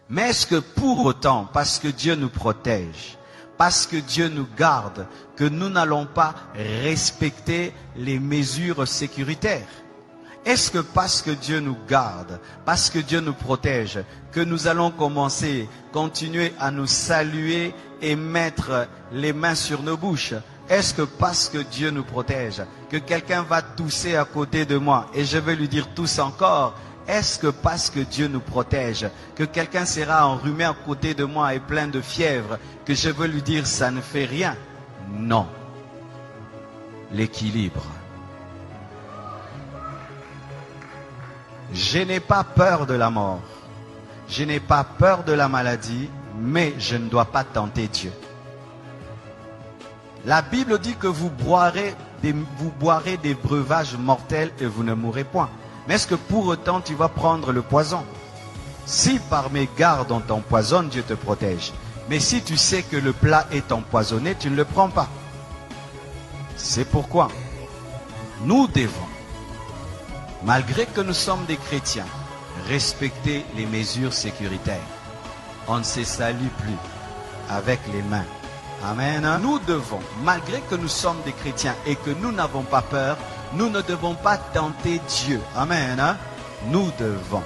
Mais est-ce que pour autant, parce que Dieu nous protège, parce que Dieu nous garde, que nous n'allons pas respecter les mesures sécuritaires? Est-ce que parce que Dieu nous garde, parce que Dieu nous protège, que nous allons continuer à nous saluer et mettre les mains sur nos bouches? Est-ce que parce que Dieu nous protège, que quelqu'un va tousser à côté de moi et je vais lui dire tousse encore? Est-ce que parce que Dieu nous protège, que quelqu'un sera enrhumé à côté de moi et plein de fièvre, que je veux lui dire ça ne fait rien? Non. L'équilibre. Je n'ai pas peur de la mort. Je n'ai pas peur de la maladie, mais je ne dois pas tenter Dieu. La Bible dit que vous boirez des breuvages mortels et vous ne mourrez point. Mais est-ce que pour autant tu vas prendre le poison? Si par mégarde on t'empoisonne, Dieu te protège. Mais si tu sais que le plat est empoisonné, tu ne le prends pas. C'est pourquoi nous devons, malgré que nous sommes des chrétiens, respecter les mesures sécuritaires. On ne se salue plus avec les mains. Amen. Nous devons, malgré que nous sommes des chrétiens et que nous n'avons pas peur, nous ne devons pas tenter Dieu. Amen. Nous devons.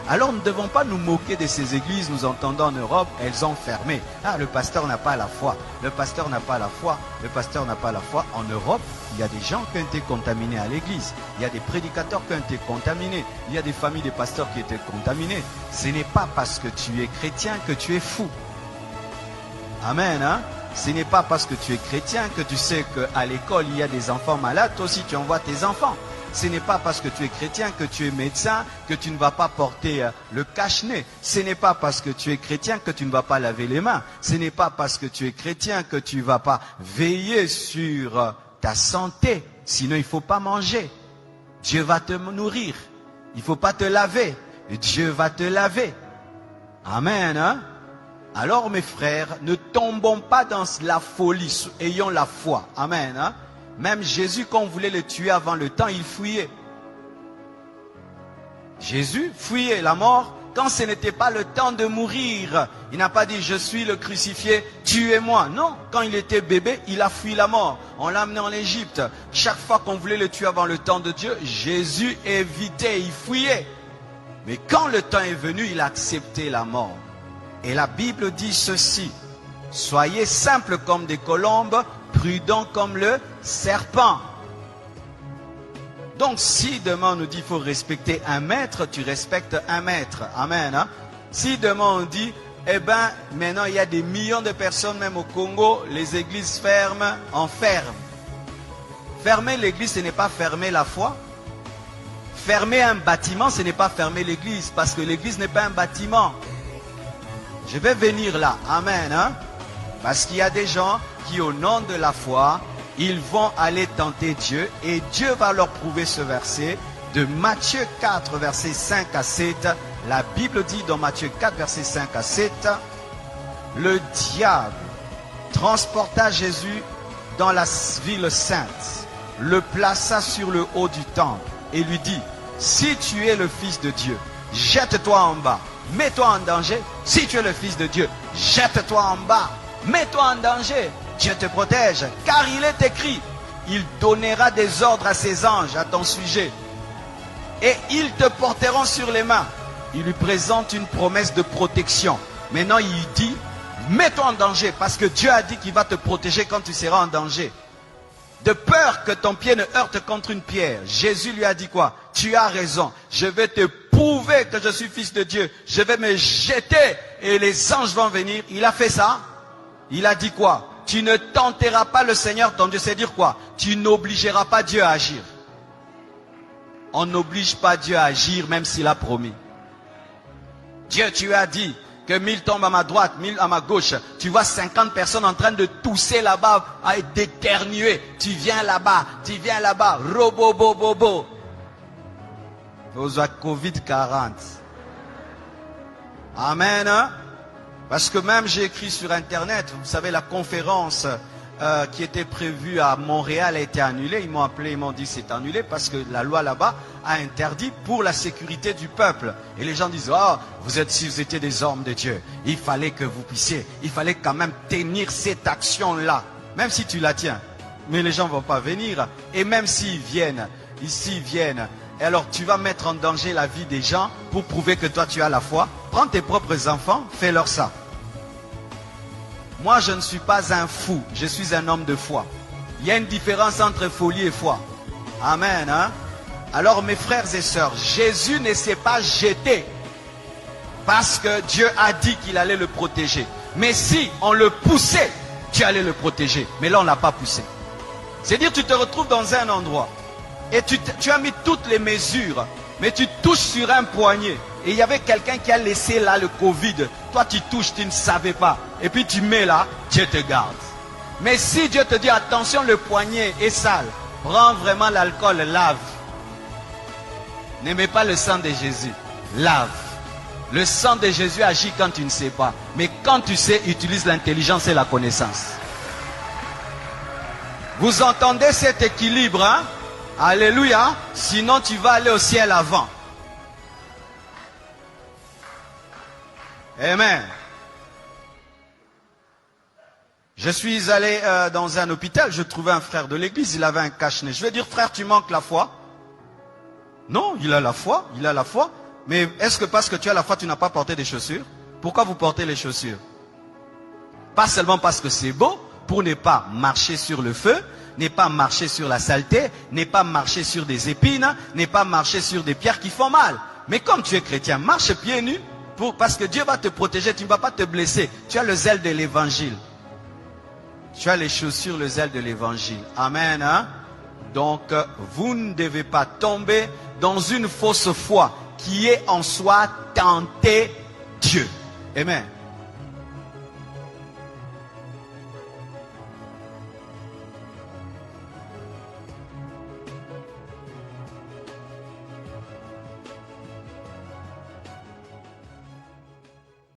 Alors nous ne devons pas nous moquer de ces églises. Nous entendons en Europe, elles ont fermé. Ah, le pasteur n'a pas la foi. Le pasteur n'a pas la foi. Le pasteur n'a pas la foi. En Europe, il y a des gens qui ont été contaminés à l'église. Il y a des prédicateurs qui ont été contaminés. Il y a des familles de pasteurs qui ont été contaminées. Ce n'est pas parce que tu es chrétien que tu es fou. Amen. Ce n'est pas parce que tu es chrétien que tu sais qu'à l'école, il y a des enfants malades. Toi aussi, tu envoies tes enfants. Ce n'est pas parce que tu es chrétien, que tu es médecin, que tu ne vas pas porter le cache-nez. Ce n'est pas parce que tu es chrétien que tu ne vas pas laver les mains. Ce n'est pas parce que tu es chrétien que tu ne vas pas veiller sur ta santé. Sinon, il ne faut pas manger. Dieu va te nourrir. Il ne faut pas te laver. Dieu va te laver. Amen. Alors, mes frères, ne tombons pas dans la folie. Ayons la foi. Amen. Même Jésus, quand on voulait le tuer avant le temps, il fuyait. Jésus fuyait la mort quand ce n'était pas le temps de mourir. Il n'a pas dit, je suis le crucifié, tuez-moi. Non, quand il était bébé, il a fui la mort. On l'a amené en Égypte. Chaque fois qu'on voulait le tuer avant le temps de Dieu, Jésus évitait, il fuyait. Mais quand le temps est venu, il a accepté la mort. Et la Bible dit ceci, soyez simples comme des colombes, prudents comme le serpent. Donc si demain on nous dit qu'il faut respecter un maître, tu respectes un maître. Amen. Si demain on dit, eh bien maintenant il y a des millions de personnes, même au Congo, les églises ferment, on ferme. Fermer l'église, ce n'est pas fermer la foi. Fermer un bâtiment, ce n'est pas fermer l'église, parce que l'église n'est pas un bâtiment. Je vais venir là. Amen. Parce qu'il y a des gens qui, au nom de la foi, ils vont aller tenter Dieu et Dieu va leur prouver ce verset de Matthieu 4, versets 5 à 7. La Bible dit dans Matthieu 4, versets 5 à 7, le diable transporta Jésus dans la ville sainte, le plaça sur le haut du temple et lui dit, si tu es le Fils de Dieu, jette-toi en bas, mets-toi en danger. Si tu es le Fils de Dieu, jette-toi en bas, mets-toi en danger. Dieu te protège, car il est écrit, il donnera des ordres à ses anges à ton sujet, et ils te porteront sur les mains. Il lui présente une promesse de protection. Maintenant, il dit, mets-toi en danger, parce que Dieu a dit qu'il va te protéger quand tu seras en danger. De peur que ton pied ne heurte contre une pierre. Jésus lui a dit quoi? Tu as raison, je vais te prouver que je suis Fils de Dieu. Je vais me jeter et les anges vont venir. Il a fait ça. Il a dit quoi? Tu ne tenteras pas le Seigneur ton Dieu. C'est dire quoi? Tu n'obligeras pas Dieu à agir. On n'oblige pas Dieu à agir même s'il a promis. Dieu, tu as dit que 1000 tombent à ma droite, 1000 à ma gauche. Tu vois 50 personnes en train de tousser là-bas, à d'éternuer. Tu viens là-bas, robo-bo-bo-bo. Vous avez Covid-40. Amen. Parce que même j'ai écrit sur internet, vous savez la conférence qui était prévu à Montréal a été annulé. Ils m'ont appelé, ils m'ont dit c'est annulé parce que la loi là-bas a interdit pour la sécurité du peuple. Et les gens disent, oh, si vous étiez des hommes de Dieu, il fallait que vous puissiez, il fallait quand même tenir cette action-là. Même si tu la tiens. Mais les gens ne vont pas venir. Et même s'ils viennent, ici ils viennent, et alors tu vas mettre en danger la vie des gens pour prouver que toi tu as la foi. Prends tes propres enfants, fais-leur ça. Moi je ne suis pas un fou, je suis un homme de foi. Il y a une différence entre folie et foi. Amen. Hein? Alors mes frères et sœurs, Jésus ne s'est pas jeté parce que Dieu a dit qu'il allait le protéger. Mais si on le poussait, Dieu allait le protéger. Mais là on ne l'a pas poussé. C'est-à-dire tu te retrouves dans un endroit et tu as mis toutes les mesures, mais tu touches sur un poignet. Et il y avait quelqu'un qui a laissé là le Covid. Toi tu touches, tu ne savais pas. Et puis tu mets là, Dieu te garde. Mais si Dieu te dit attention, le poignet est sale, prends vraiment l'alcool, lave. N'aimez pas le sang de Jésus, lave. Le sang de Jésus agit quand tu ne sais pas. Mais quand tu sais, utilise l'intelligence et la connaissance. Vous entendez cet équilibre, hein? Alléluia. Sinon tu vas aller au ciel avant. Amen. Je suis allé dans un hôpital, je trouvais un frère de l'église, il avait un cache-nez. Je vais dire, frère, tu manques la foi? Non, il a la foi, il a la foi. Mais est-ce que parce que tu as la foi, tu n'as pas porté des chaussures? Pourquoi vous portez les chaussures? Pas seulement parce que c'est beau, pour ne pas marcher sur le feu, ne pas marcher sur la saleté, ne pas marcher sur des épines, ne pas marcher sur des pierres qui font mal. Mais comme tu es chrétien, marche pieds nus, parce que Dieu va te protéger, tu ne vas pas te blesser. Tu as le zèle de l'évangile. Tu as les chaussures, le zèle de l'évangile. Amen. Hein? Donc, vous ne devez pas tomber dans une fausse foi qui est en soi tenter Dieu. Amen.